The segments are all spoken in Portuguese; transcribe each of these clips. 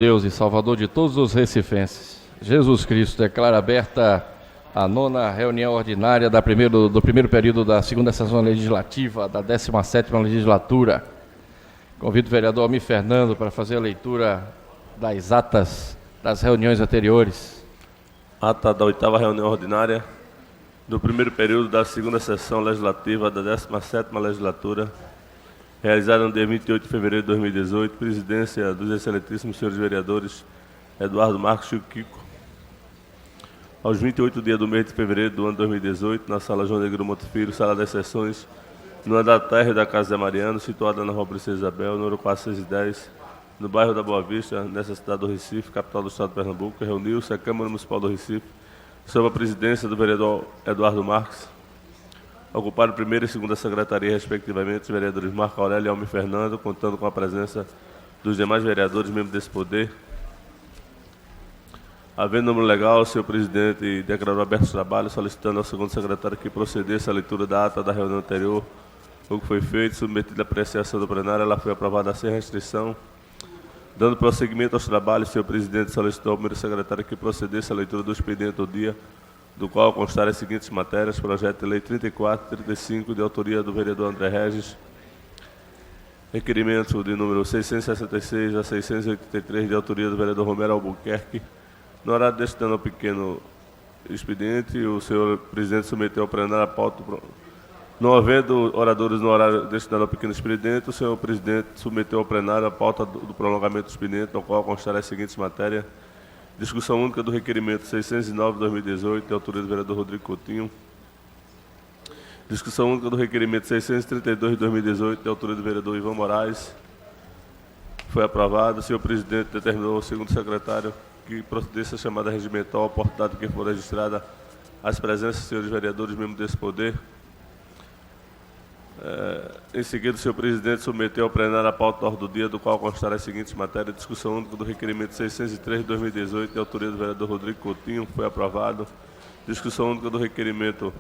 Deus e Salvador de todos os recifenses, Jesus Cristo, declara aberta a nona reunião ordinária do primeiro período da segunda sessão legislativa da 17ª legislatura. Convido o vereador Almir Fernando para fazer a leitura das atas das reuniões anteriores. Ata da 8ª reunião ordinária do primeiro período da segunda sessão legislativa da 17ª legislatura, realizada no dia 28 de fevereiro de 2018, presidência dos excelentíssimos senhores vereadores Eduardo Marcos Chico Kiko. Aos 28 dias do mês de fevereiro do ano 2018, na sala João Negro Monte Filho, sala das sessões, no andar térreo da Casa Zé Mariano, situada na rua Princesa Isabel, número 410, no bairro da Boa Vista, nessa cidade do Recife, capital do estado de Pernambuco, reuniu-se a Câmara Municipal do Recife, sob a presidência do vereador Eduardo Marques. Ocuparam primeira e segunda secretaria, respectivamente, os vereadores Marco Aurélio e Almir Fernando, contando com a presença dos demais vereadores, membros desse poder. Havendo número legal, o senhor presidente declarou aberto os trabalhos, solicitando ao segundo secretário que procedesse à leitura da ata da reunião anterior. O que foi feito, submetido à apreciação do plenário, ela foi aprovada sem restrição. Dando prosseguimento aos trabalhos, o senhor presidente solicitou ao primeiro secretário que procedesse à leitura do expediente do dia, do qual constarem as seguintes matérias: projeto de lei 34 e 35, de autoria do vereador André Regis, requerimento de número 666 a 683, de autoria do vereador Romero Albuquerque. No horário destinado ao pequeno expediente, o senhor presidente submeteu ao plenário a pauta. Não havendo oradores no horário destinado ao pequeno expediente, o senhor presidente submeteu ao plenário a pauta do prolongamento do expediente, no qual constarem as seguintes matérias: discussão única do requerimento 609/2018, de autoria do vereador Rodrigo Coutinho. Discussão única do requerimento 632/2018, de autoria do vereador Ivan Moraes. Foi aprovado. O senhor presidente determinou ao segundo secretário que procedesse a chamada regimental, a oportunidade que for registrada as presenças dos senhores vereadores, membros desse poder. Em seguida, o senhor presidente submeteu ao plenário a pauta da ordem do dia, do qual constará as seguintes matérias: discussão única do requerimento 603/2018, de autoria do vereador Rodrigo Coutinho, foi aprovado. Discussão única do requerimento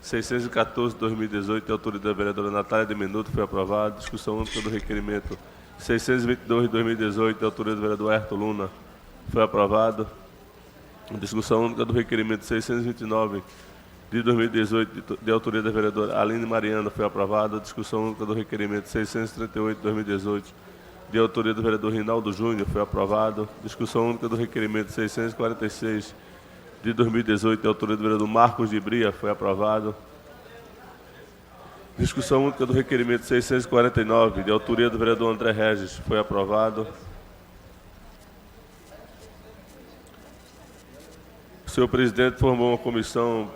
614/2018, de autoria da vereadora Natália de Minuto, foi aprovado. Discussão única do requerimento 622/2018, de autoria do vereador Ayrton Luna, foi aprovado. Discussão única do requerimento 629 de 2018, de autoria da vereadora Aline Mariano, foi aprovada. Discussão única do requerimento 638 de 2018, de autoria do vereador Rinaldo Júnior, foi aprovado. Discussão única do requerimento 646 de 2018, de autoria do vereador Marcos de Bria, foi aprovado. Discussão única do requerimento 649, de autoria do vereador André Regis, foi aprovado. O senhor presidente formou uma comissão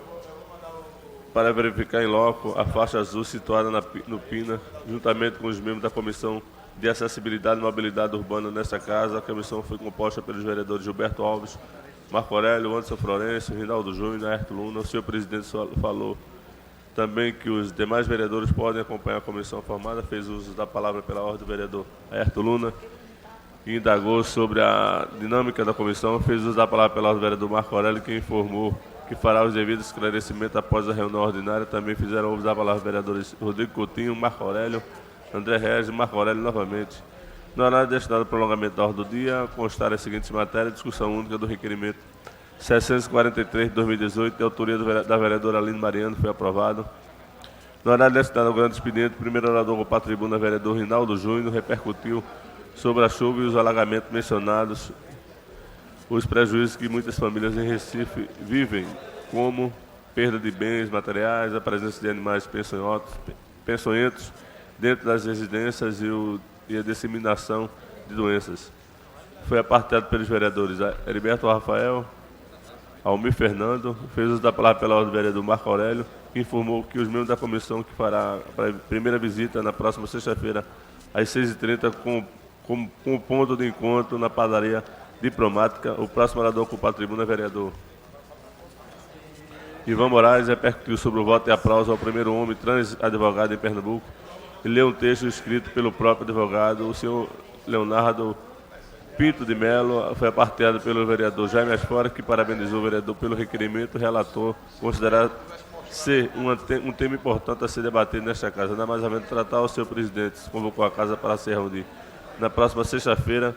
para verificar em loco a faixa azul situada no Pina, juntamente com os membros da Comissão de Acessibilidade e Mobilidade Urbana nesta casa. A comissão foi composta pelos vereadores Gilberto Alves, Marco Aurélio, Anderson Florencio, Rinaldo Júnior, Ayrton Luna. O senhor presidente falou também que os demais vereadores podem acompanhar a comissão formada, fez uso da palavra pela ordem do vereador Ayrton Luna, e indagou sobre a dinâmica da comissão, fez uso da palavra pela ordem do vereador Marco Aurélio, que informou que fará os devidos esclarecimentos após a reunião ordinária. Também fizeram uso da palavra os vereadores Rodrigo Coutinho, Marco Aurélio, André Regis e Marco Aurélio novamente. No horário destinado ao prolongamento da ordem do dia, constar as seguintes matérias: discussão única do requerimento 743 de 2018, de autoria da vereadora Aline Mariano, foi aprovado. No horário destinado ao grande expediente, o primeiro orador com a tribuna, vereador Rinaldo Júnior, repercutiu sobre a chuva e os alagamentos mencionados, os prejuízos que muitas famílias em Recife vivem, como perda de bens materiais, a presença de animais peçonhentos dentro das residências e a disseminação de doenças. Foi apartado pelos vereadores Heriberto Rafael, Almir Fernando, fez uso da palavra pela ordem do vereador Marco Aurélio, que informou que os membros da comissão, que fará a primeira visita na próxima sexta-feira, às 6h30, com o ponto de encontro na padaria Diplomática. O próximo orador ocupa a tribuna, vereador Ivan Moraes, repercutiu sobre o voto e aplauso ao primeiro homem trans advogado em Pernambuco e leu um texto escrito pelo próprio advogado, o senhor Leonardo Pinto de Melo. Foi aparteado pelo vereador Jaime Asfora, que parabenizou o vereador pelo requerimento. O relator considerado ser um tema importante a ser debatido nesta casa. Nada mais ou menos tratar, o senhor presidente convocou a casa para se reunir na próxima sexta-feira,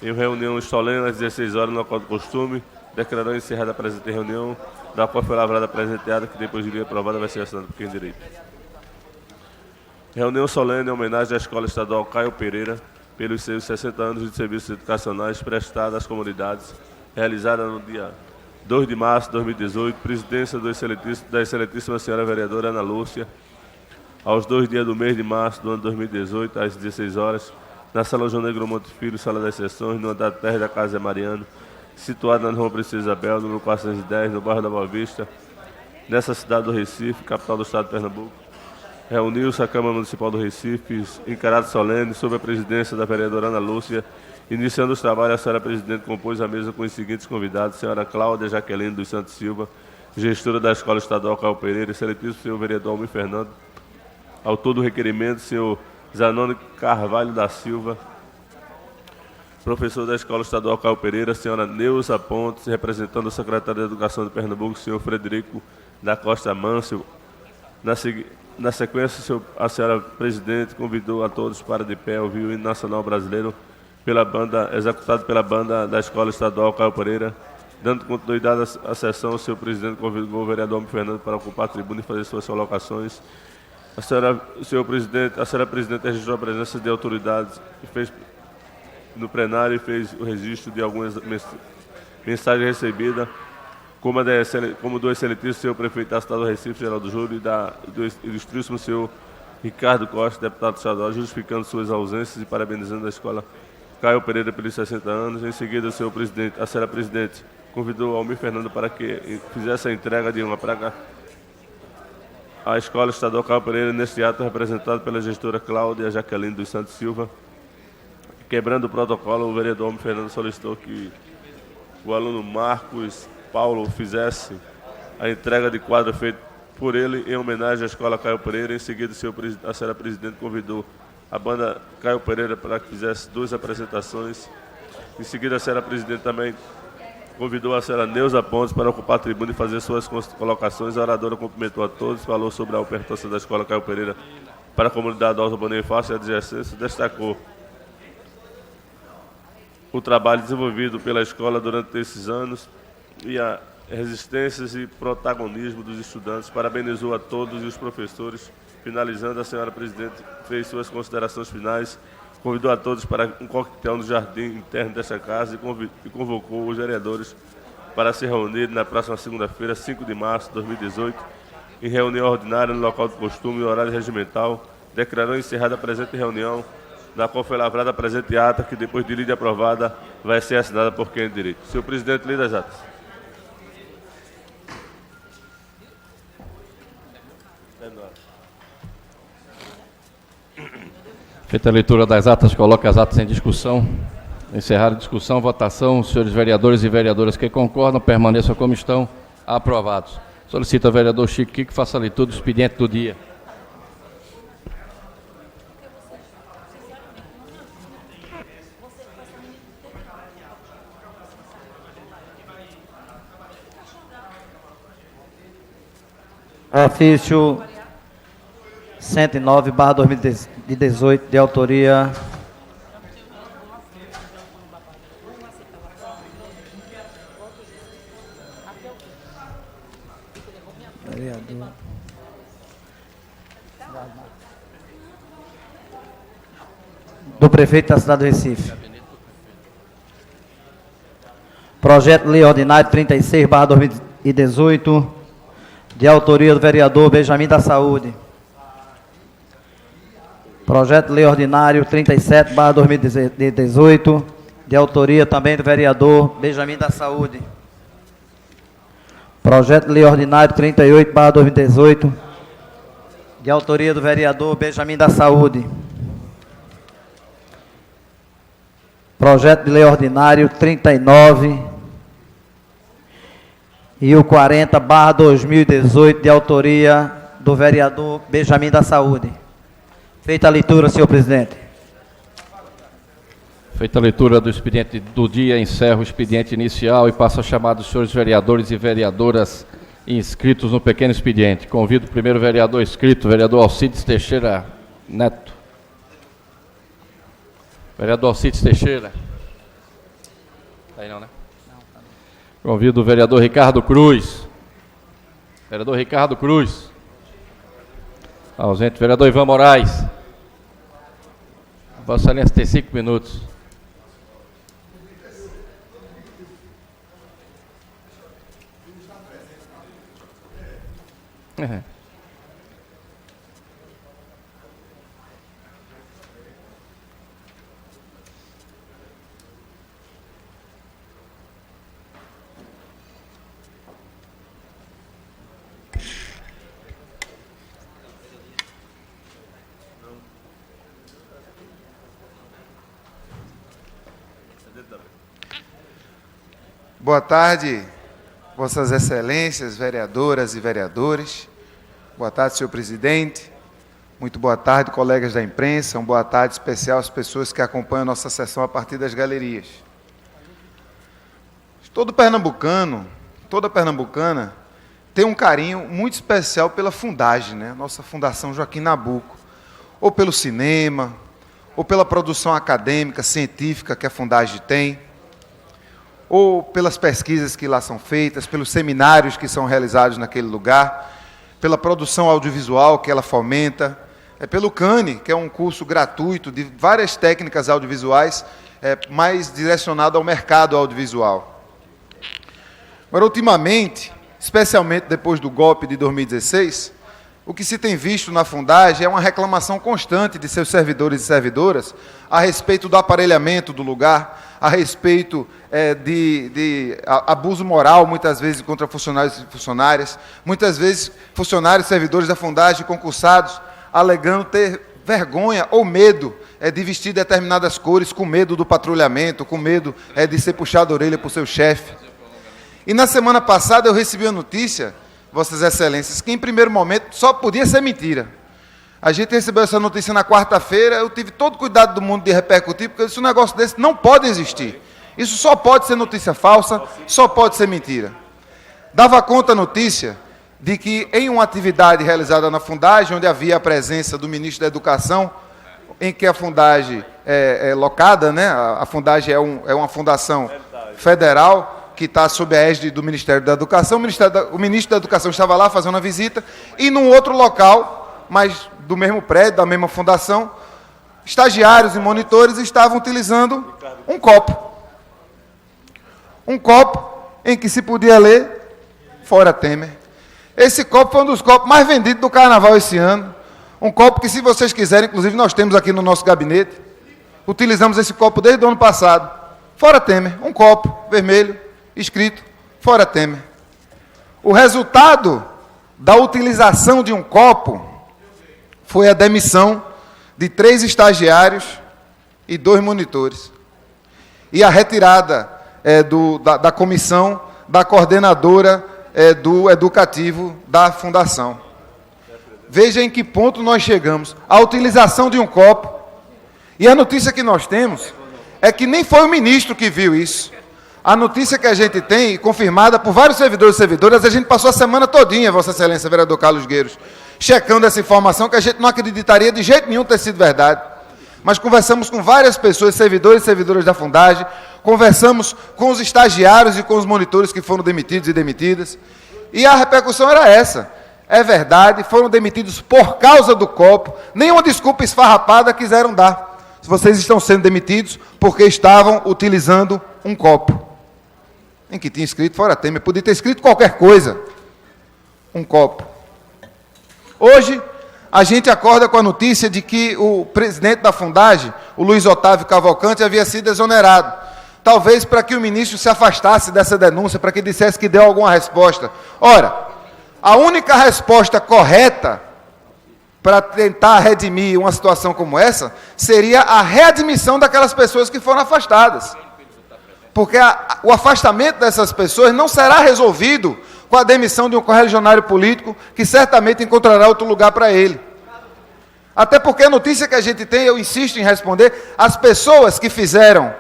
Em reunião solene, às 16 horas, no local do costume, declarou encerrada a presente reunião, da qual foi lavrada a presente ata, que depois de lei aprovada vai ser assinada por quem direito. Reunião solene em homenagem à Escola Estadual Caio Pereira, pelos seus 60 anos de serviços educacionais prestados às comunidades, realizada no dia 2 de março de 2018, presidência da excelentíssima senhora vereadora Ana Lúcia, aos 2 dias do mês de março do ano 2018, às 16 horas, na Sala João Negro Monte Filho, Sala das Sessões, no andar terra da Casa Mariano, situada na Rua Princesa Isabel, número 410, no bairro da Boa Vista, nessa cidade do Recife, capital do estado de Pernambuco. Reuniu-se a Câmara Municipal do Recife, em caráter solene, sob a presidência da vereadora Ana Lúcia. Iniciando os trabalhos, a senhora presidente compôs a mesa com os seguintes convidados: senhora Cláudia Jaqueline dos Santos Silva, gestora da Escola Estadual Caio Pereira, excelentíssimo senhor vereador Almir Fernando, autor do requerimento, senhor Zanoni Carvalho da Silva, professor da Escola Estadual Caio Pereira, senhora Neuza Pontes, representando o secretário de Educação de Pernambuco, senhor Frederico da Costa Mâncio. Na sequência, a senhora presidente convidou a todos para de pé ouvir o hino nacional brasileiro executado pela banda da Escola Estadual Caio Pereira. Dando continuidade à sessão, o senhor presidente convidou o vereador Almir Fernando para ocupar a tribuna e fazer suas colocações. A senhora presidente registrou a presença de autoridades e fez no plenário e fez o registro de algumas mensagens recebidas, como do excelentíssimo senhor prefeito da cidade do Recife, Geraldo Júlio, e do ilustríssimo senhor Ricardo Costa, deputado estadual, justificando suas ausências e parabenizando a Escola Caio Pereira pelos 60 anos. Em seguida, a senhora presidente convidou Almir Fernando para que fizesse a entrega de uma praga à Escola Estadual Caio Pereira, neste ato representado pela gestora Cláudia Jaqueline dos Santos Silva. Quebrando o protocolo, o vereador Almir Fernando solicitou que o aluno Marcos Paulo fizesse a entrega de quadro feito por ele em homenagem à Escola Caio Pereira. Em seguida, a senhora presidente convidou a banda Caio Pereira para que fizesse 2 apresentações. Em seguida, a senhora presidente também convidou a senhora Neuza Pontes para ocupar a tribuna e fazer suas colocações. A oradora cumprimentou a todos, falou sobre a ofertação da Escola Caio Pereira para a comunidade Alto Bonifácio e a adjacência, destacou o trabalho desenvolvido pela escola durante esses anos e a resistências e protagonismo dos estudantes. Parabenizou a todos e os professores. Finalizando, a senhora presidente fez suas considerações finais, convidou a todos para um coquetel no jardim interno desta casa e convocou os vereadores para se reunir na próxima segunda-feira, 5 de março de 2018, em reunião ordinária no local do costume e horário regimental. Declarou encerrada a presente reunião, na qual foi lavrada a presente ata, que depois de lida aprovada vai ser assinada por quem é de direito. Senhor presidente, lida as atas. Feita a leitura das atas, coloca as atas em discussão. Encerrada a discussão, votação. Os senhores vereadores e vereadoras que concordam, permaneçam como estão. Aprovados. Solicito ao vereador Chico que faça a leitura do expediente do dia. Ofício 109/2018, de autoria do prefeito da cidade do Recife. Projeto de Lei Ordinário 36/2018, de autoria do vereador Benjamin da Saúde. Projeto de Lei Ordinário 37/2018, de autoria também do vereador Benjamin da Saúde. Projeto de Lei Ordinário 38/2018, de autoria do vereador Benjamin da Saúde. Projeto de Lei Ordinário 39 e o 40/2018, de autoria do vereador Benjamin da Saúde. Feita a leitura, senhor presidente. Feita a leitura do expediente do dia, encerro o expediente inicial e passo a chamar os senhores vereadores e vereadoras inscritos no pequeno expediente. Convido o primeiro vereador inscrito, vereador Alcides Teixeira Neto. Vereador Alcides Teixeira. Aí não, né? Convido o vereador Ricardo Cruz. Vereador Ricardo Cruz. Ausente. Vereador Ivan Moraes. Vossa Excelência tem 5 minutos. Boa tarde, Vossas Excelências, vereadoras e vereadores. Boa tarde, senhor presidente. Muito boa tarde, colegas da imprensa. Uma boa tarde especial às pessoas que acompanham a nossa sessão a partir das galerias. Todo pernambucano, toda pernambucana, tem um carinho muito especial pela Fundagem, né? Nossa Fundação Joaquim Nabuco. Ou pelo cinema, ou pela produção acadêmica, científica que a Fundagem tem, ou pelas pesquisas que lá são feitas, pelos seminários que são realizados naquele lugar, pela produção audiovisual que ela fomenta, pelo CANE, que é um curso gratuito de várias técnicas audiovisuais, mais direcionado ao mercado audiovisual. Agora, ultimamente, especialmente depois do golpe de 2016, o que se tem visto na Fundagem é uma reclamação constante de seus servidores e servidoras a respeito do aparelhamento do lugar, a respeito de abuso moral, muitas vezes, contra funcionários e funcionárias, muitas vezes funcionários e servidores da Fundagem concursados alegando ter vergonha ou medo de vestir determinadas cores, com medo do patrulhamento, com medo de ser puxado a orelha por seu chefe. E na semana passada eu recebi a notícia, Vossas Excelências, que em primeiro momento só podia ser mentira. A gente recebeu essa notícia na quarta-feira, eu tive todo o cuidado do mundo de repercutir, porque eu disse, um negócio desse não pode existir. Isso só pode ser notícia falsa, só pode ser mentira. Dava conta a notícia de que em uma atividade realizada na Fundagem, onde havia a presença do ministro da Educação, em que a Fundagem é locada, né? A Fundagem é uma fundação federal, que está sob a égide do Ministério da Educação. O ministro da Educação estava lá fazendo uma visita, e num outro local, mas do mesmo prédio, da mesma fundação, estagiários e monitores estavam utilizando um copo. Um copo em que se podia ler Fora Temer. Esse copo foi um dos copos mais vendidos do Carnaval esse ano. Um copo que, se vocês quiserem, inclusive nós temos aqui no nosso gabinete, utilizamos esse copo desde o ano passado. Fora Temer, um copo vermelho, escrito Fora Temer. O resultado da utilização de um copo foi a demissão de 3 estagiários e 2 monitores. E a retirada da comissão da coordenadora do educativo da Fundação. Veja em que ponto nós chegamos. A utilização de um copo. E a notícia que nós temos é que nem foi o ministro que viu isso. A notícia que a gente tem, confirmada por vários servidores e servidoras, a gente passou a semana todinha, Vossa Excelência, vereador Carlos Gueiros, checando essa informação que a gente não acreditaria de jeito nenhum ter sido verdade. Mas conversamos com várias pessoas, servidores e servidoras da Fundagem, conversamos com os estagiários e com os monitores que foram demitidos e demitidas, e a repercussão era essa. É verdade, foram demitidos por causa do copo, nenhuma desculpa esfarrapada quiseram dar. Vocês estão sendo demitidos porque estavam utilizando um copo, em que tinha escrito Fora Temer, podia ter escrito qualquer coisa, um copo. Hoje, a gente acorda com a notícia de que o presidente da Fundagem, o Luiz Otávio Cavalcante, havia sido exonerado. Talvez para que o ministro se afastasse dessa denúncia, para que dissesse que deu alguma resposta. Ora, a única resposta correta para tentar redimir uma situação como essa seria a readmissão daquelas pessoas que foram afastadas. Porque o afastamento dessas pessoas não será resolvido com a demissão de um correligionário político que certamente encontrará outro lugar para ele. Até porque a notícia que a gente tem, eu insisto em responder, as pessoas que fizeram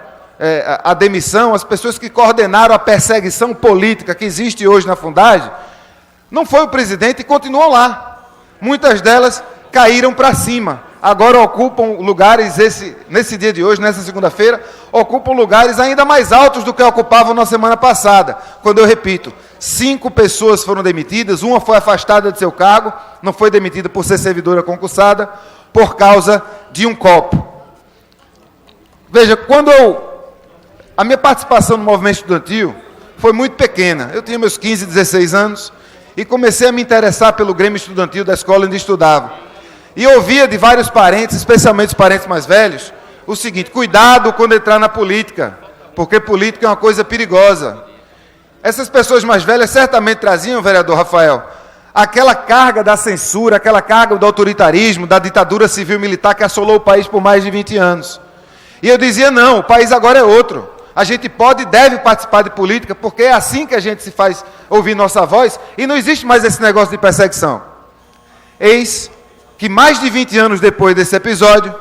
a demissão, as pessoas que coordenaram a perseguição política que existe hoje na Fundagem, não foi o presidente e continuam lá. Muitas delas caíram para cima, agora ocupam lugares, nesse dia de hoje, nessa segunda-feira, ocupam lugares ainda mais altos do que ocupavam na semana passada, quando eu repito, 5 pessoas foram demitidas, uma foi afastada de seu cargo, não foi demitida por ser servidora concursada, por causa de um copo. Veja, a minha participação no movimento estudantil foi muito pequena. Eu tinha meus 15, 16 anos e comecei a me interessar pelo Grêmio Estudantil da escola onde estudava. E ouvia de vários parentes, especialmente os parentes mais velhos, o seguinte: cuidado quando entrar na política, porque política é uma coisa perigosa. Essas pessoas mais velhas certamente traziam, vereador Rafael, aquela carga da censura, aquela carga do autoritarismo, da ditadura civil-militar que assolou o país por mais de 20 anos. E eu dizia, não, o país agora é outro. A gente pode e deve participar de política, porque é assim que a gente se faz ouvir nossa voz, e não existe mais esse negócio de perseguição. Eis que mais de 20 anos depois desse episódio,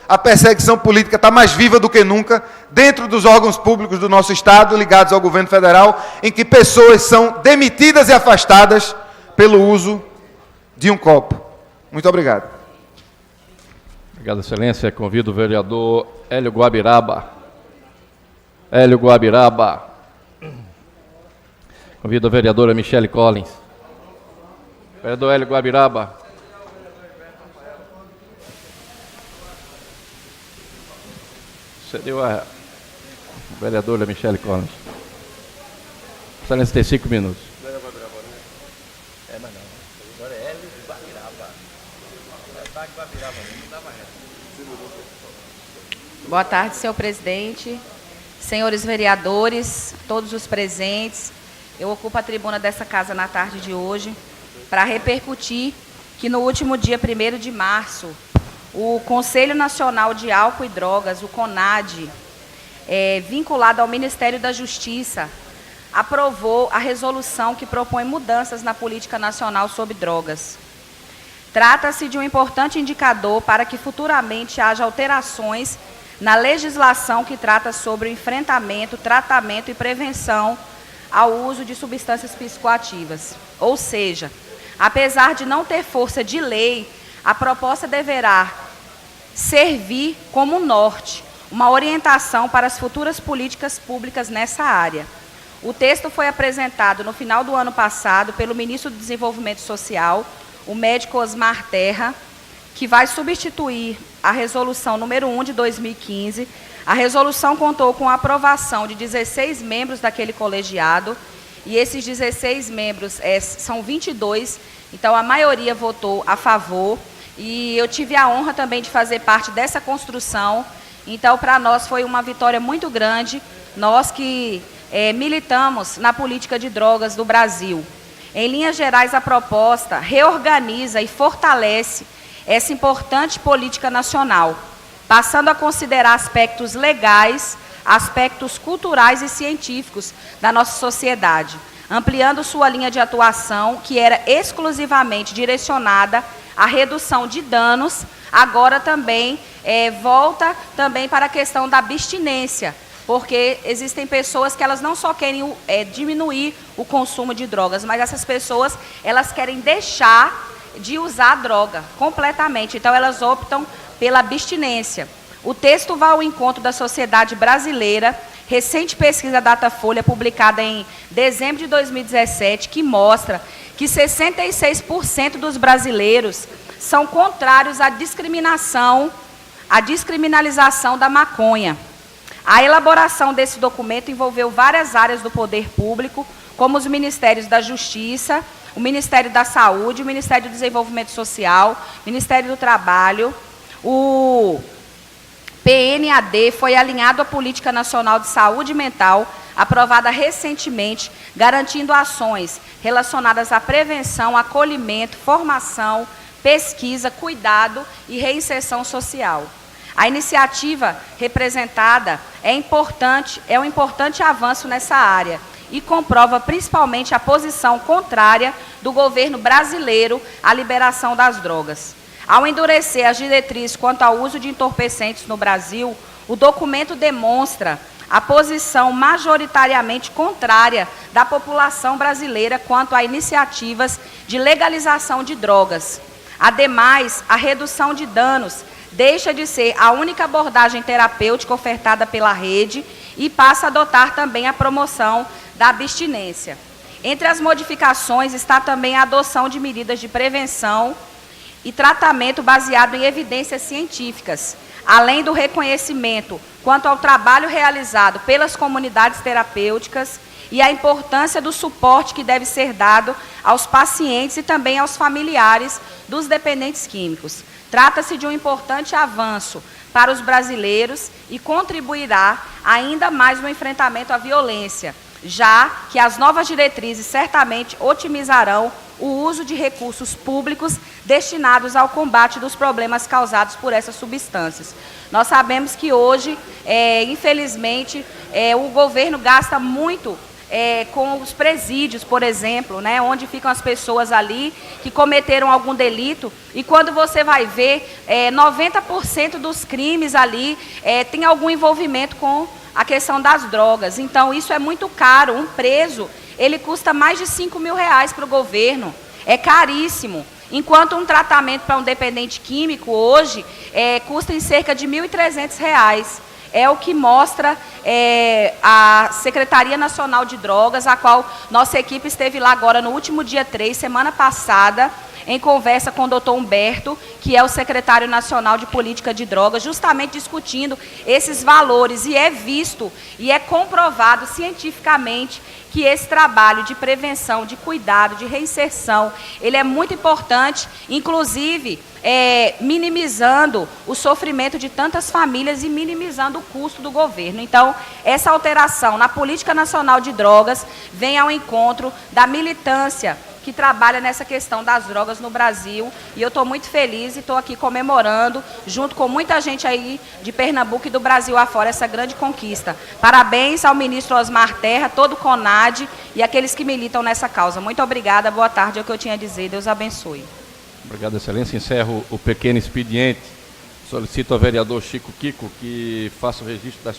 a perseguição política está mais viva do que nunca, dentro dos órgãos públicos do nosso Estado, ligados ao governo federal, em que pessoas são demitidas e afastadas pelo uso de um copo. Muito obrigado. Obrigado, Excelência. Convido o vereador Hélio Guabiraba. Hélio Guabiraba. Convido a vereadora Michele Collins. Vereador Hélio Guabiraba. Cedeu a vereadora Michele Collins. Excelência, tem 5 minutos. Boa tarde, senhor presidente, senhores vereadores, todos os presentes. Eu ocupo a tribuna dessa casa na tarde de hoje para repercutir que no último dia 1º de março, o Conselho Nacional de Álcool e Drogas, o CONAD, vinculado ao Ministério da Justiça, aprovou a resolução que propõe mudanças na política nacional sobre drogas. Trata-se de um importante indicador para que futuramente haja alterações na legislação que trata sobre o enfrentamento, tratamento e prevenção ao uso de substâncias psicoativas. Ou seja, apesar de não ter força de lei, a proposta deverá servir como norte, uma orientação para as futuras políticas públicas nessa área. O texto foi apresentado no final do ano passado pelo ministro do Desenvolvimento Social, o médico Osmar Terra, que vai substituir a resolução número 1 de 2015. A resolução contou com a aprovação de 16 membros daquele colegiado, e esses 16 membros são 22, então a maioria votou a favor, e eu tive a honra também de fazer parte dessa construção. Então, para nós foi uma vitória muito grande, nós que militamos na política de drogas do Brasil. Em linhas gerais, a proposta reorganiza e fortalece essa importante política nacional, passando a considerar aspectos legais, aspectos culturais e científicos da nossa sociedade, ampliando sua linha de atuação, que era exclusivamente direcionada à redução de danos, agora também volta também para a questão da abstinência, porque existem pessoas que elas não só querem diminuir o consumo de drogas, mas essas pessoas elas querem deixar de usar a droga completamente, então elas optam pela abstinência. O texto vai ao encontro da sociedade brasileira, recente pesquisa Datafolha, publicada em dezembro de 2017, que mostra que 66% dos brasileiros são contrários à descriminalização da maconha. A elaboração desse documento envolveu várias áreas do poder público, como os Ministérios da Justiça, o Ministério da Saúde, o Ministério do Desenvolvimento Social, o Ministério do Trabalho. O PNAD foi alinhado à Política Nacional de Saúde Mental, aprovada recentemente, garantindo ações relacionadas à prevenção, acolhimento, formação, pesquisa, cuidado e reinserção social. A iniciativa representada é um importante avanço nessa área e comprova principalmente a posição contrária do governo brasileiro à liberação das drogas. Ao endurecer as diretrizes quanto ao uso de entorpecentes no Brasil, o documento demonstra a posição majoritariamente contrária da população brasileira quanto a iniciativas de legalização de drogas. Ademais, a redução de danos deixa de ser a única abordagem terapêutica ofertada pela rede e passa a adotar também a promoção da abstinência. Entre as modificações está também a adoção de medidas de prevenção e tratamento baseado em evidências científicas, além do reconhecimento quanto ao trabalho realizado pelas comunidades terapêuticas e a importância do suporte que deve ser dado aos pacientes e também aos familiares dos dependentes químicos. Trata-se de um importante avanço para os brasileiros e contribuirá ainda mais no enfrentamento à violência, já que as novas diretrizes certamente otimizarão o uso de recursos públicos destinados ao combate dos problemas causados por essas substâncias. Nós sabemos que hoje, infelizmente, o governo gasta muito com os presídios, por exemplo, né, onde ficam as pessoas ali que cometeram algum delito, e quando você vai ver, 90% dos crimes ali tem algum envolvimento com a questão das drogas. Então, isso é muito caro. Um preso, ele custa mais de R$5.000 para o governo. É caríssimo. Enquanto um tratamento para um dependente químico, hoje, custa em cerca de R$1.300. É o que mostra a Secretaria Nacional de Drogas, a qual nossa equipe esteve lá agora no último dia 3, semana passada, em conversa com o doutor Humberto, que é o secretário nacional de política de drogas, justamente discutindo esses valores. E é visto e é comprovado cientificamente que esse trabalho de prevenção, de cuidado, de reinserção, ele é muito importante, inclusive minimizando o sofrimento de tantas famílias e minimizando o custo do governo. Então, essa alteração na política nacional de drogas vem ao encontro da militância que trabalha nessa questão das drogas no Brasil, e eu estou muito feliz e estou aqui comemorando, junto com muita gente aí de Pernambuco e do Brasil afora, essa grande conquista. Parabéns ao ministro Osmar Terra, todo o CONAD e aqueles que militam nessa causa. Muito obrigada, boa tarde, é o que eu tinha a dizer, Deus abençoe. Obrigado, excelência. Encerro o pequeno expediente. Solicito ao vereador Chico Kiko que faça o registro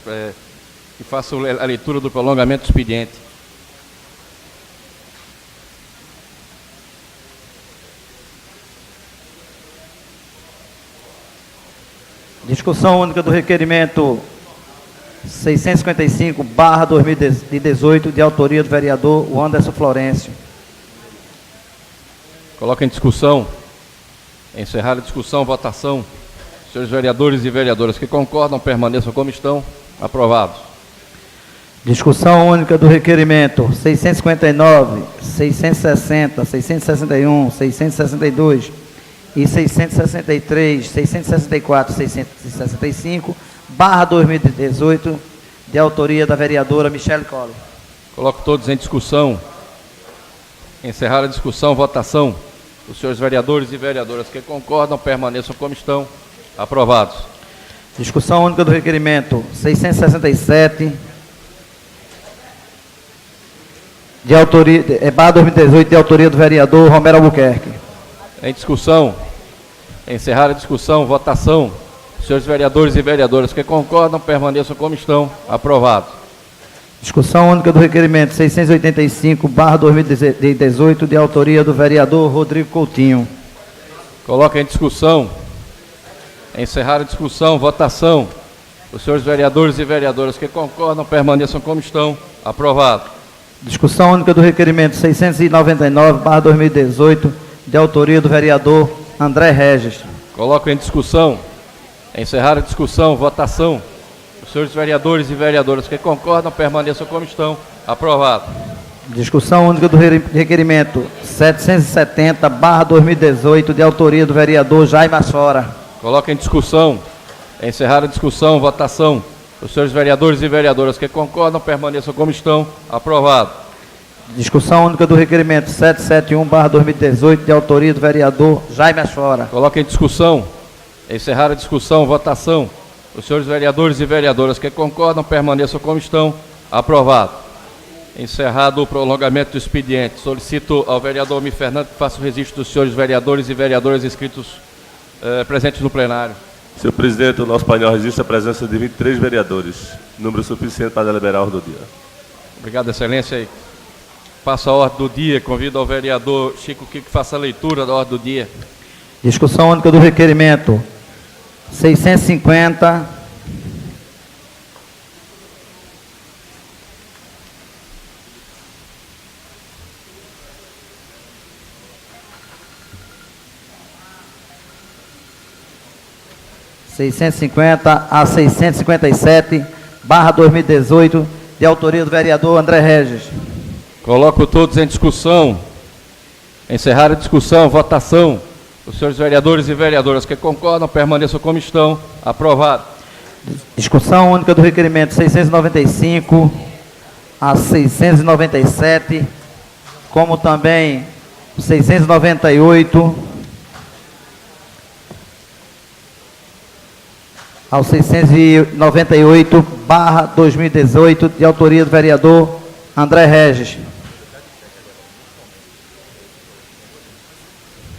que faça a leitura do prolongamento do expediente. Discussão única do requerimento 655/2018, de autoria do vereador Anderson Florencio. Coloca em discussão. Encerrada a discussão, votação. Senhores vereadores e vereadoras que concordam, permaneçam como estão. Aprovados. Discussão única do requerimento 659, 660, 661, 662 e 663, 664, 665/2018, de autoria da vereadora Michele Colli. Coloco todos em discussão. Encerrada a discussão, votação. Os senhores vereadores e vereadoras que concordam, permaneçam como estão. Aprovados. Discussão única do requerimento 667, de autoria, /2018, de autoria do vereador Romero Albuquerque. Em discussão. Encerrada a discussão, votação. Os senhores vereadores e vereadoras que concordam, permaneçam como estão. Aprovados. Discussão única do requerimento 685/2018, de autoria do vereador Rodrigo Coutinho. Coloca em discussão. Encerrada a discussão, votação. Os senhores vereadores e vereadoras que concordam, permaneçam como estão. Aprovado. Discussão única do requerimento 699/2018, de autoria do vereador André Regis. Coloco em discussão. Encerrada a discussão, votação. Os senhores vereadores e vereadoras que concordam, permaneçam como estão. Aprovado. Discussão única do requerimento 770/2018, de autoria do vereador Jaime Assora. Coloco em discussão. Encerrada a discussão, votação. Os senhores vereadores e vereadoras que concordam, permaneçam como estão. Aprovado. Discussão única do requerimento 771/2018, de autoria do vereador Jaime Assora. Coloco em discussão. Encerrada a discussão, votação. Os senhores vereadores e vereadoras que concordam, permaneçam como estão. Aprovado. Encerrado o prolongamento do expediente. Solicito ao vereador Mi Fernando que faça o registro dos senhores vereadores e vereadoras inscritos presentes no plenário. Senhor presidente, o nosso painel registra a presença de 23 vereadores, número suficiente para deliberar a ordem do dia. Obrigado, excelência. Passo a ordem do dia. Convido ao vereador Chico Kiko que faça a leitura da ordem do dia. Discussão única do requerimento 650, 650 a 657/2018, de autoria do vereador André Regis. Coloco todos em discussão. Encerrar a discussão, votação. Os senhores vereadores e vereadoras que concordam, permaneçam como estão. Aprovado. Discussão única do requerimento 695 a 697, como também 698 ao 698/2018, de autoria do vereador André Regis.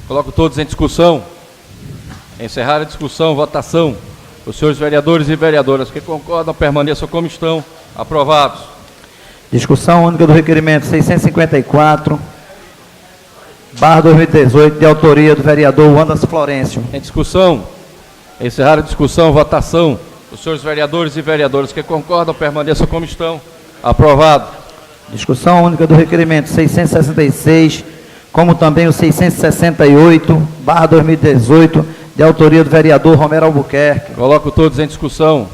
Coloco todos em discussão. Encerrar a discussão, votação. Os senhores vereadores e vereadoras que concordam, permaneçam como estão. Aprovados. Discussão única do requerimento 654/2018, de autoria do vereador Anderson Florencio. Em discussão. Encerrar a discussão, votação. Os senhores vereadores e vereadoras que concordam, permaneçam como estão. Aprovado. Discussão única do requerimento 666, como também o 668/2018, de autoria do vereador Romero Albuquerque. Coloco todos em discussão.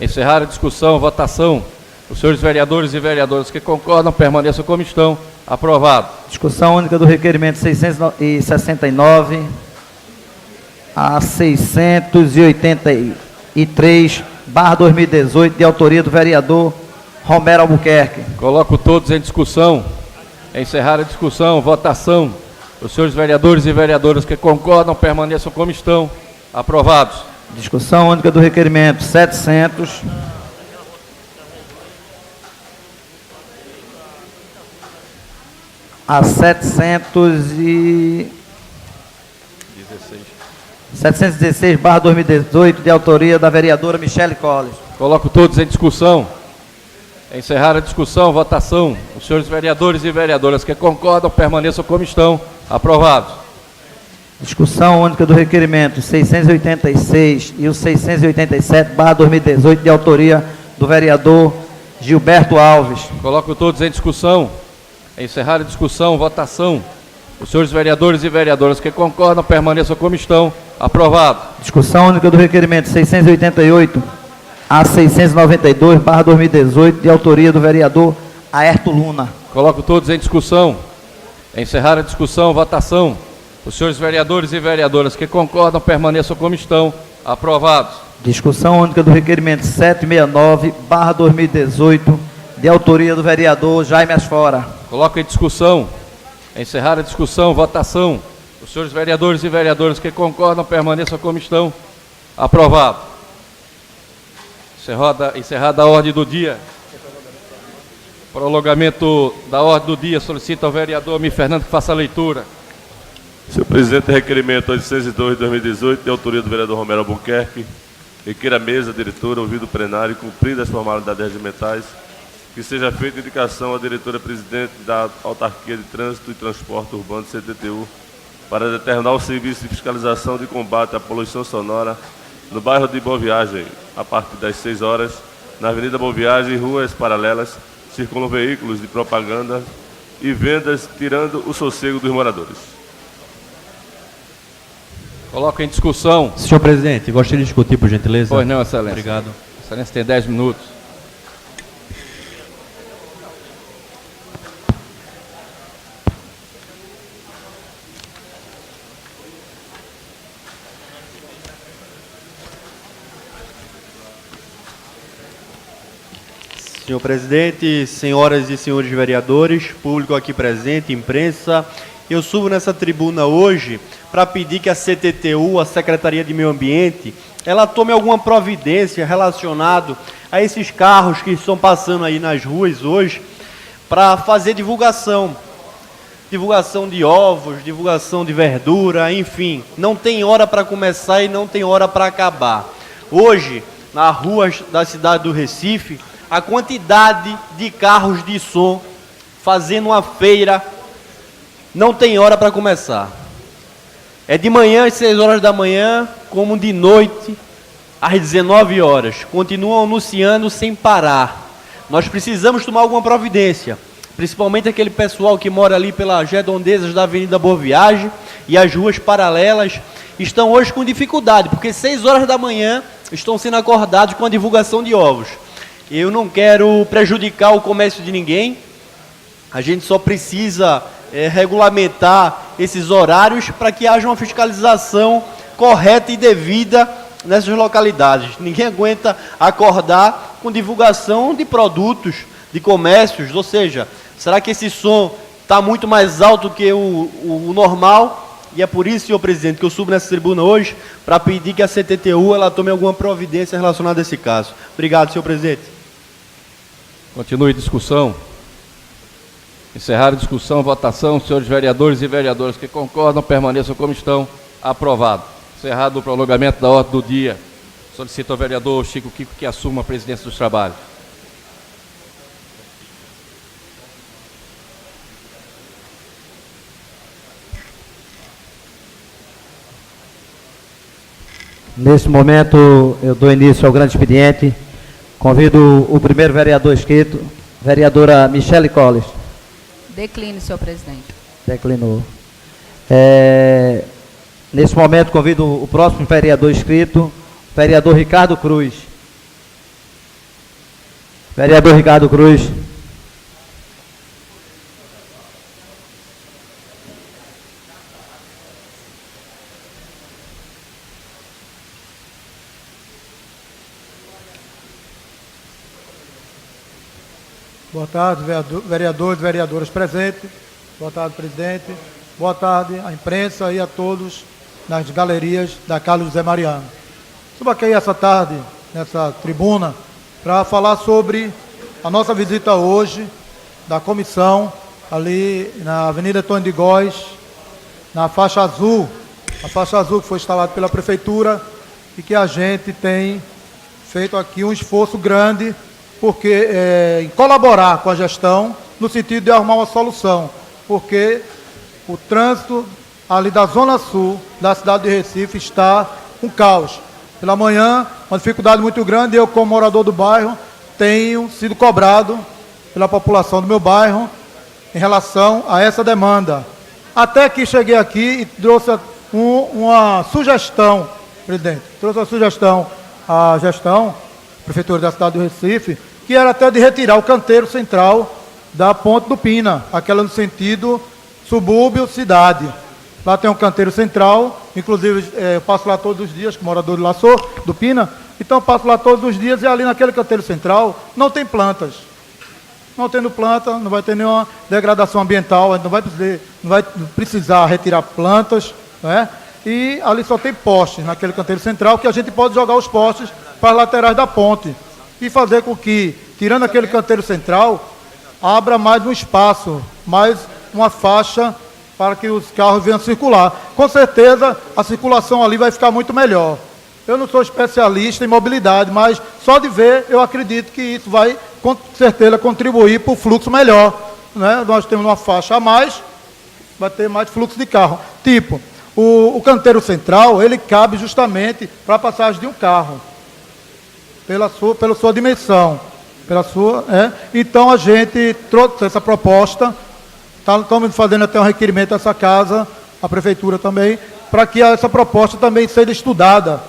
Encerrar a discussão, votação. Os senhores vereadores e vereadoras que concordam, permaneçam como estão. Aprovado. Discussão única do requerimento 669 a 683/2018, de autoria do vereador Romero Albuquerque. Coloco todos em discussão. Encerrar a discussão, votação. Os senhores vereadores e vereadoras que concordam, permaneçam como estão. Aprovados. Discussão única do requerimento 700 a 716/2018, de autoria da vereadora Michele Colles. Coloco todos em discussão. Encerrar a discussão, votação. Os senhores vereadores e vereadoras que concordam, permaneçam como estão. Aprovados. Discussão única do requerimento 686 e o 687/2018, de autoria do vereador Gilberto Alves. Coloco todos em discussão. Encerrar a discussão, votação. Os senhores vereadores e vereadoras que concordam, permaneçam como estão. Aprovado. Discussão única do requerimento 688 a 692/2018, de autoria do vereador Aerto Luna. Coloco todos em discussão. Encerrar a discussão, votação. Os senhores vereadores e vereadoras que concordam, permaneçam como estão. Aprovados. Discussão única do requerimento 769/2018, de autoria do vereador Jaime Asfora. Coloco em discussão. Encerrar a discussão, votação. Os senhores vereadores e vereadoras que concordam, permaneçam como estão. Aprovado. Encerrada a ordem do dia. Prolongamento da ordem do dia. Solicita ao vereador Mi Fernando que faça a leitura. Senhor presidente, requerimento 802/2018, de autoria do vereador Romero Albuquerque, requer a mesa diretora, ouvido o plenário e cumpridas as formalidades regimentais, que seja feita indicação à diretora-presidente da Autarquia de Trânsito e Transporte Urbano, CTTU, para determinar o serviço de fiscalização de combate à poluição sonora no bairro de Boa Viagem, a partir das 6 horas, na Avenida Boa Viagem, ruas paralelas, circulam veículos de propaganda e vendas, tirando o sossego dos moradores. Coloco em discussão. Senhor presidente, gostaria de discutir, por gentileza. Pois não, excelência. Obrigado. Excelência tem 10 minutos. Senhor presidente, senhoras e senhores vereadores, público aqui presente, imprensa, eu subo nessa tribuna hoje para pedir que a CTTU, a Secretaria de Meio Ambiente, ela tome alguma providência relacionada a esses carros que estão passando aí nas ruas hoje para fazer divulgação. Divulgação de ovos, divulgação de verdura, enfim. Não tem hora para começar e não tem hora para acabar. Hoje, nas ruas da cidade do Recife, a quantidade de carros de som fazendo uma feira não tem hora para começar. É de manhã às 6 horas da manhã, como de noite, às 19 horas, continuam anunciando sem parar. Nós precisamos tomar alguma providência, principalmente aquele pessoal que mora ali pelas redondezas da Avenida Boa Viagem e as ruas paralelas estão hoje com dificuldade, porque 6 horas da manhã estão sendo acordados com a divulgação de ovos. Eu não quero prejudicar o comércio de ninguém, a gente só precisa regulamentar esses horários para que haja uma fiscalização correta e devida nessas localidades. Ninguém aguenta acordar com divulgação de produtos, de comércios, ou seja, será que esse som está muito mais alto que o normal? E é por isso, senhor presidente, que eu subo nessa tribuna hoje para pedir que a CTTU ela tome alguma providência relacionada a esse caso. Obrigado, senhor presidente. Continue discussão. Encerrar a discussão, votação. Senhores vereadores e vereadoras que concordam, permaneçam como estão. Aprovado. Encerrado o prolongamento da ordem do dia. Solicito ao vereador Chico Kiko que assuma a presidência dos trabalhos. Nesse momento, eu dou início ao grande expediente. Convido o primeiro vereador inscrito, vereadora Michele Colles. Decline, senhor presidente. Declinou. Nesse momento, convido o próximo vereador inscrito, vereador Ricardo Cruz. Vereador Ricardo Cruz. Boa tarde, vereadores e vereadoras presentes. Boa tarde, presidente. Boa tarde à imprensa e a todos nas galerias da Carlos José Mariano. Subo aqui essa tarde, nessa tribuna, para falar sobre a nossa visita hoje da comissão ali na Avenida Antônio de Góes, na faixa azul, a faixa azul que foi instalada pela Prefeitura e que a gente tem feito aqui um esforço grande porque em colaborar com a gestão no sentido de arrumar uma solução, porque o trânsito ali da Zona Sul da cidade de Recife está um caos. Pela manhã, uma dificuldade muito grande, eu como morador do bairro tenho sido cobrado pela população do meu bairro em relação a essa demanda. Até que cheguei aqui e trouxe uma sugestão, presidente, trouxe uma sugestão à gestão, Prefeitura da cidade do Recife, que era até de retirar o canteiro central da Ponte do Pina, aquela no sentido subúrbio-cidade. Lá tem um canteiro central, inclusive eu passo lá todos os dias, que morador de lá sou, do Pina, então eu passo lá todos os dias e ali naquele canteiro central não tem plantas. Não tendo planta, não vai ter nenhuma degradação ambiental, a gente não vai precisar retirar plantas, né? E ali só tem postes naquele canteiro central, que a gente pode jogar os postes para as laterais da ponte e fazer com que, tirando aquele canteiro central, abra mais um espaço, mais uma faixa para que os carros venham circular. Com certeza, a circulação ali vai ficar muito melhor. Eu não sou especialista em mobilidade, mas só de ver, eu acredito que isso vai, com certeza, contribuir para o fluxo melhor, né? Nós temos uma faixa a mais, vai ter mais fluxo de carro. Tipo, o canteiro central, ele cabe justamente para a passagem de um carro, pela sua dimensão. Então, a gente trouxe essa proposta, estamos fazendo até um requerimento a essa casa, a Prefeitura também, para que essa proposta também seja estudada,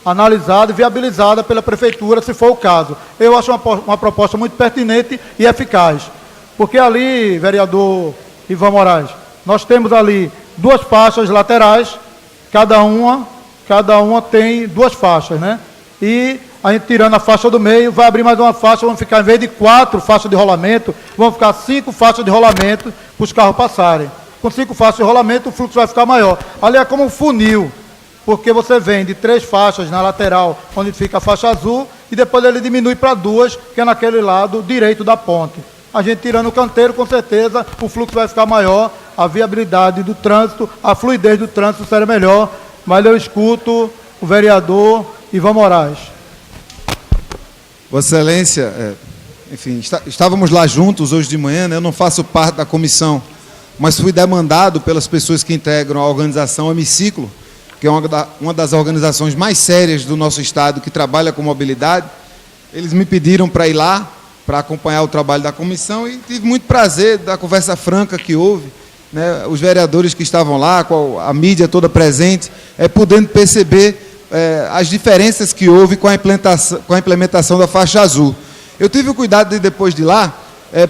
analisada e viabilizada pela Prefeitura, se for o caso. Eu acho uma proposta muito pertinente e eficaz. Porque ali, vereador Ivan Moraes, nós temos ali 2 faixas laterais, cada uma tem 2 faixas, né? E a gente tirando a faixa do meio, vai abrir mais uma faixa, vão ficar, em vez de 4 faixas de rolamento, vão ficar 5 faixas de rolamento para os carros passarem. Com 5 faixas de rolamento, o fluxo vai ficar maior. Ali é como um funil, porque você vem de 3 faixas na lateral, onde fica a faixa azul, e depois ele diminui para 2, que é naquele lado direito da ponte. A gente tirando o canteiro, com certeza, o fluxo vai ficar maior, a viabilidade do trânsito, a fluidez do trânsito será melhor, mas eu escuto o vereador Ivan Moraes. Vossa Excelência, enfim, estávamos lá juntos hoje de manhã, né? Eu não faço parte da comissão, mas fui demandado pelas pessoas que integram a organização Hemiciclo, que é uma das organizações mais sérias do nosso estado que trabalha com mobilidade. Eles me pediram para ir lá, para acompanhar o trabalho da comissão, e tive muito prazer da conversa franca que houve, né, os vereadores que estavam lá, com a mídia toda presente, podendo perceber as diferenças que houve com a implementação da faixa azul. Eu tive o cuidado de, depois de lá,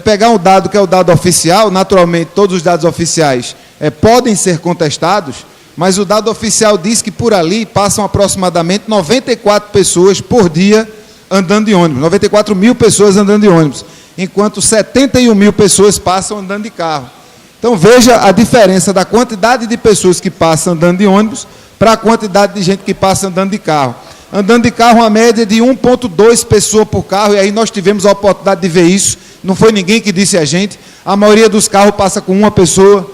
pegar um dado que é o dado oficial. Naturalmente, todos os dados oficiais podem ser contestados, mas o dado oficial diz que por ali passam aproximadamente 94 pessoas por dia andando de ônibus, 94 mil pessoas andando de ônibus, enquanto 71 mil pessoas passam andando de carro. Então, veja a diferença da quantidade de pessoas que passam andando de ônibus para a quantidade de gente que passa andando de carro. Andando de carro, uma média de 1,2 pessoas por carro, e aí nós tivemos a oportunidade de ver isso, não foi ninguém que disse a gente, a maioria dos carros passa com uma pessoa,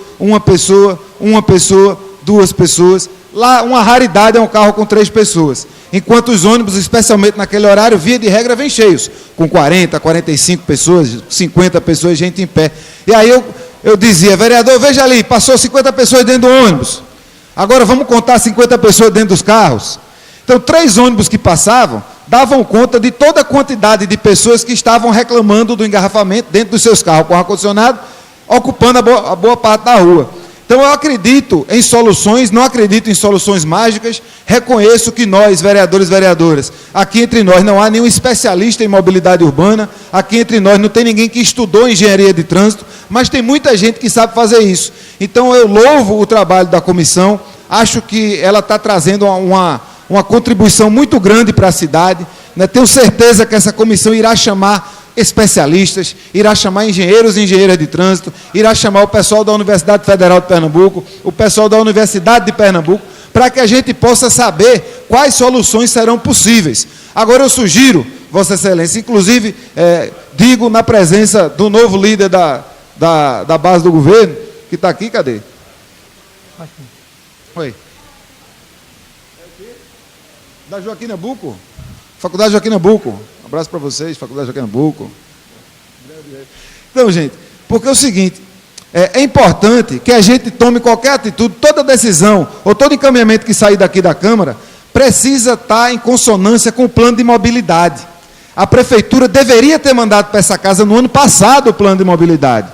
duas pessoas. Lá, uma raridade é um carro com 3 pessoas, enquanto os ônibus, especialmente naquele horário, via de regra, vêm cheios, com 40, 45 pessoas, 50 pessoas, gente em pé. E aí eu dizia, vereador, veja ali, passou 50 pessoas dentro do ônibus, agora vamos contar 50 pessoas dentro dos carros. Então, 3 ônibus que passavam davam conta de toda a quantidade de pessoas que estavam reclamando do engarrafamento dentro dos seus carros com ar-condicionado, ocupando a boa parte da rua. Então, eu acredito em soluções, não acredito em soluções mágicas. Reconheço que nós, vereadores e vereadoras, aqui entre nós não há nenhum especialista em mobilidade urbana, aqui entre nós não tem ninguém que estudou engenharia de trânsito, mas tem muita gente que sabe fazer isso. Então, eu louvo o trabalho da comissão, acho que ela está trazendo uma contribuição muito grande para a cidade, né? Tenho certeza que essa comissão irá chamar especialistas, irá chamar engenheiros e engenheiras de trânsito, irá chamar o pessoal da Universidade Federal de Pernambuco, o pessoal da Universidade de Pernambuco, para que a gente possa saber quais soluções serão possíveis. Agora eu sugiro, Vossa Excelência, inclusive digo na presença do novo líder da base do governo, que está aqui, cadê? Oi. Da Joaquim Nabuco, Faculdade Joaquim Nabuco. Um abraço para vocês, Faculdade Joaquim Nabuco. Então, gente, porque é o seguinte, é importante que a gente tome qualquer atitude, toda decisão ou todo encaminhamento que sair daqui da Câmara precisa estar em consonância com o plano de mobilidade. A Prefeitura deveria ter mandado para essa casa no ano passado o plano de mobilidade.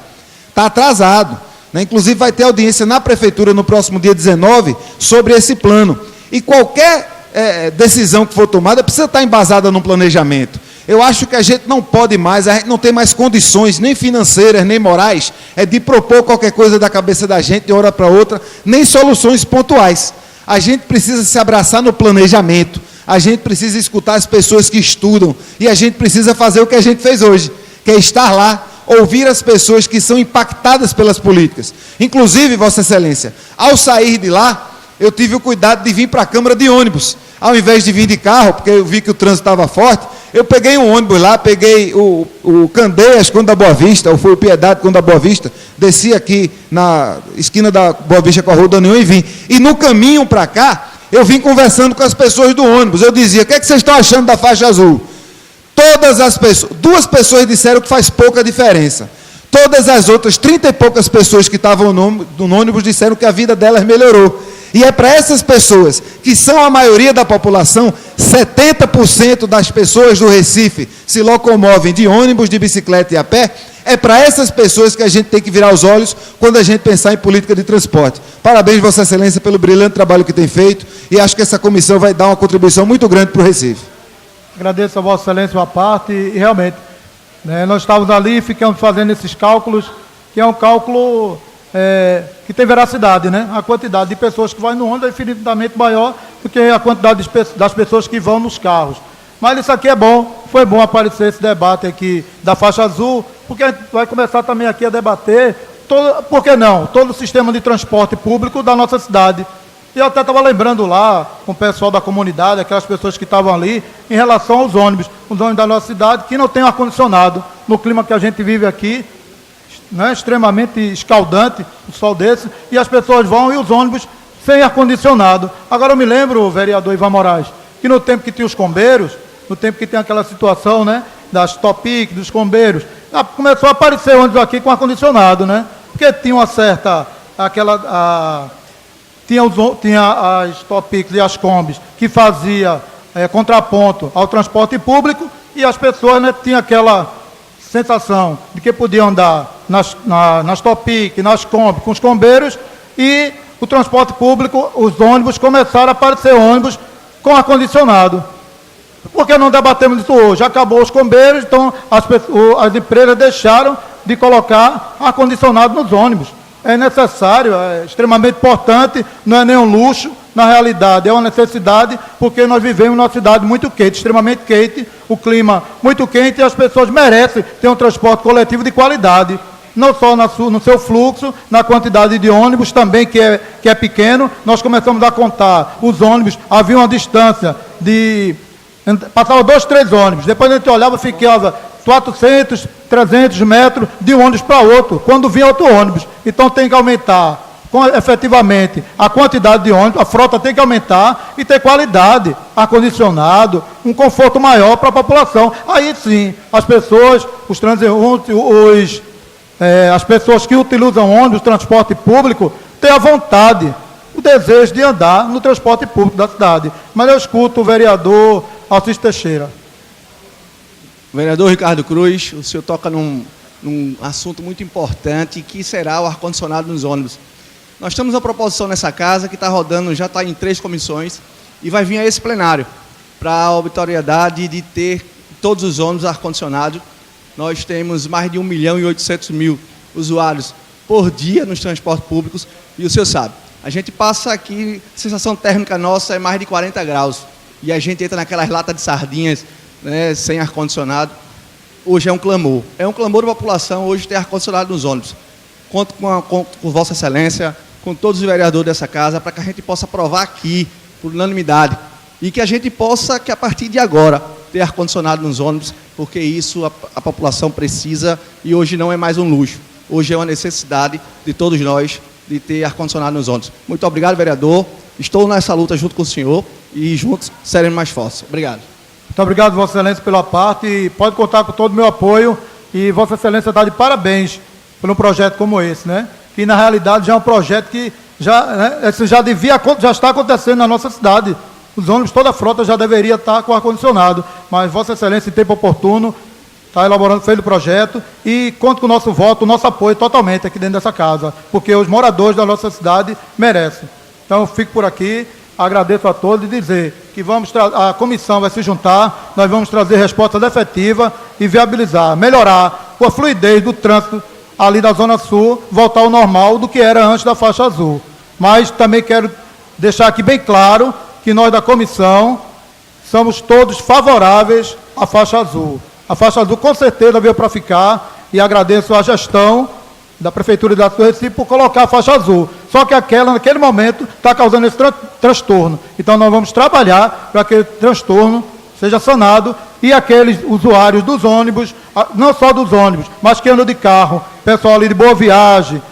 Está atrasado, né? Inclusive vai ter audiência na Prefeitura no próximo dia 19 sobre esse plano. E qualquer decisão que for tomada precisa estar embasada num planejamento. Eu acho que a gente não pode mais, a gente não tem mais condições, nem financeiras, nem morais, de propor qualquer coisa da cabeça da gente de uma hora para outra, nem soluções pontuais. A gente precisa se abraçar no planejamento, a gente precisa escutar as pessoas que estudam, e a gente precisa fazer o que a gente fez hoje, que é estar lá, ouvir as pessoas que são impactadas pelas políticas. Inclusive, Vossa Excelência, ao sair de lá, eu tive o cuidado de vir para a Câmara de ônibus, ao invés de vir de carro, porque eu vi que o trânsito estava forte. Eu peguei um ônibus lá, peguei o Candeias, quando da Boa Vista, ou foi o Piedade, quando da Boa Vista, desci aqui na esquina da Boa Vista com a Rua do União e vim. E no caminho para cá, eu vim conversando com as pessoas do ônibus. Eu dizia, o que é que vocês estão achando da faixa azul? Todas as pessoas, 2 pessoas disseram que faz pouca diferença. Todas as outras 30 e poucas pessoas que estavam no ônibus disseram que a vida delas melhorou. E é para essas pessoas, que são a maioria da população, 70% das pessoas do Recife se locomovem de ônibus, de bicicleta e a pé, é para essas pessoas que a gente tem que virar os olhos quando a gente pensar em política de transporte. Parabéns, Vossa Excelência, pelo brilhante trabalho que tem feito, e acho que essa comissão vai dar uma contribuição muito grande para o Recife. Agradeço a Vossa Excelência uma parte, e realmente, né, nós estávamos ali e ficamos fazendo esses cálculos, que é um cálculo que tem veracidade, né? A quantidade de pessoas que vão no ônibus é infinitamente maior do que a quantidade das pessoas que vão nos carros. Mas isso aqui é bom, foi bom aparecer esse debate aqui da faixa azul, porque a gente vai começar também aqui a debater, por que não, todo o sistema de transporte público da nossa cidade. E eu até estava lembrando lá com o pessoal da comunidade, aquelas pessoas que estavam ali, em relação aos ônibus da nossa cidade, que não tem ar-condicionado, no clima que a gente vive aqui, né, extremamente escaldante, o sol desse, e as pessoas vão e os ônibus sem ar-condicionado. Agora eu me lembro, vereador Ivan Moraes, que no tempo que tinha os combeiros, no tempo que tem aquela situação, né, das Topic, dos combeiros, começou a aparecer ônibus aqui com ar-condicionado, né, porque tinha uma certa, tinha as Topics e as Combis, que fazia contraponto ao transporte público, e as pessoas, né, tinham aquela sensação de que podiam andar nas Topic, nas Combis, com os combeiros, e o transporte público, os ônibus, começaram a aparecer ônibus com ar-condicionado. Por que não debatemos isso hoje? Acabou os combeiros, então as empresas deixaram de colocar ar-condicionado nos ônibus. É necessário, é extremamente importante, não é nenhum luxo, na realidade é uma necessidade, porque nós vivemos numa cidade muito quente, extremamente quente, o clima muito quente, e as pessoas merecem ter um transporte coletivo de qualidade, não só no seu fluxo, na quantidade de ônibus também, que é pequeno. Nós começamos a contar os ônibus, havia uma distância de... Passava 2, 3 ônibus, depois a gente olhava, ficava 400, 300 metros de um ônibus para outro, quando vinha outro ônibus. Então tem que aumentar efetivamente a quantidade de ônibus, a frota tem que aumentar e ter qualidade, ar-condicionado, um conforto maior para a população. Aí sim, as pessoas, os transeuntes, as pessoas que utilizam ônibus, transporte público, têm a vontade, o desejo de andar no transporte público da cidade. Mas eu escuto o vereador Alcides Teixeira. Vereador Ricardo Cruz, o senhor toca num assunto muito importante, que será o ar-condicionado nos ônibus. Nós temos uma proposição nessa casa que está rodando, já está em 3 comissões, e vai vir a esse plenário, para a obrigatoriedade de ter todos os ônibus ar-condicionado. Nós temos mais de 1.800.000 usuários por dia nos transportes públicos, e o senhor sabe, a gente passa aqui, a sensação térmica nossa é mais de 40 graus, e a gente entra naquelas latas de sardinhas, né, sem ar-condicionado. Hoje é um clamor da população hoje ter ar-condicionado nos ônibus. Conto com Vossa Excelência, com todos os vereadores dessa casa, para que a gente possa aprovar aqui, por unanimidade, e que a gente possa, que a partir de agora, ter ar-condicionado nos ônibus, porque isso a população precisa, e hoje não é mais um luxo, hoje é uma necessidade de todos nós, de ter ar-condicionado nos ônibus. Muito obrigado, vereador, estou nessa luta junto com o senhor, e juntos seremos mais fortes. Obrigado. Muito obrigado, Vossa Excelência, pela parte, e pode contar com todo o meu apoio, e Vossa Excelência está de parabéns por um projeto como esse, né? Que na realidade já é um projeto que já está acontecendo na nossa cidade. Os ônibus, toda a frota já deveria estar com ar-condicionado, mas Vossa Excelência, em tempo oportuno, está elaborando, fez o projeto, e conta com o nosso voto, o nosso apoio totalmente aqui dentro dessa casa, porque os moradores da nossa cidade merecem. Então eu fico por aqui, agradeço a todos e dizer que a comissão vai se juntar, nós vamos trazer respostas efetivas e viabilizar, melhorar a fluidez do trânsito ali da Zona Sul, voltar ao normal do que era antes da faixa azul. Mas também quero deixar aqui bem claro que nós da comissão somos todos favoráveis à faixa azul. A faixa azul com certeza veio para ficar, e agradeço a gestão da Prefeitura de Açu Recife por colocar a faixa azul. Só que aquela, naquele momento, está causando esse transtorno. Então nós vamos trabalhar para que aquele transtorno seja sanado, e aqueles usuários dos ônibus, não só dos ônibus, mas que andam de carro, pessoal ali de Boa Viagem,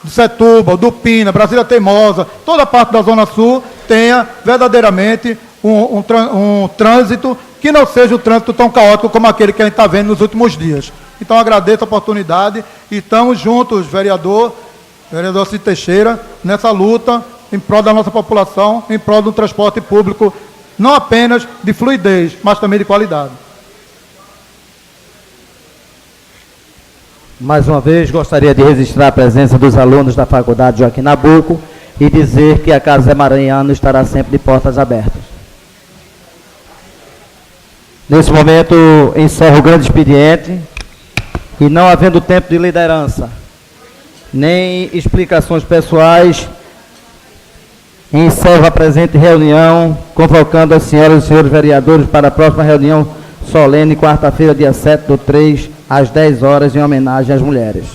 do Setúbal, do Pina, Brasília Teimosa, toda a parte da Zona Sul tenha verdadeiramente um trânsito que não seja um trânsito tão caótico como aquele que a gente está vendo nos últimos dias. Então agradeço a oportunidade e estamos juntos, vereador Cid Teixeira, nessa luta em prol da nossa população, em prol do transporte público, não apenas de fluidez, mas também de qualidade. Mais uma vez, gostaria de registrar a presença dos alunos da Faculdade Joaquim Nabuco e dizer que a Casa Zé Mariano estará sempre de portas abertas. Nesse momento, encerro o grande expediente e, não havendo tempo de liderança, nem explicações pessoais, encerro a presente reunião, convocando as senhoras e os senhores vereadores para a próxima reunião solene, quarta-feira, dia 7/3, às 10 horas, em homenagem às mulheres.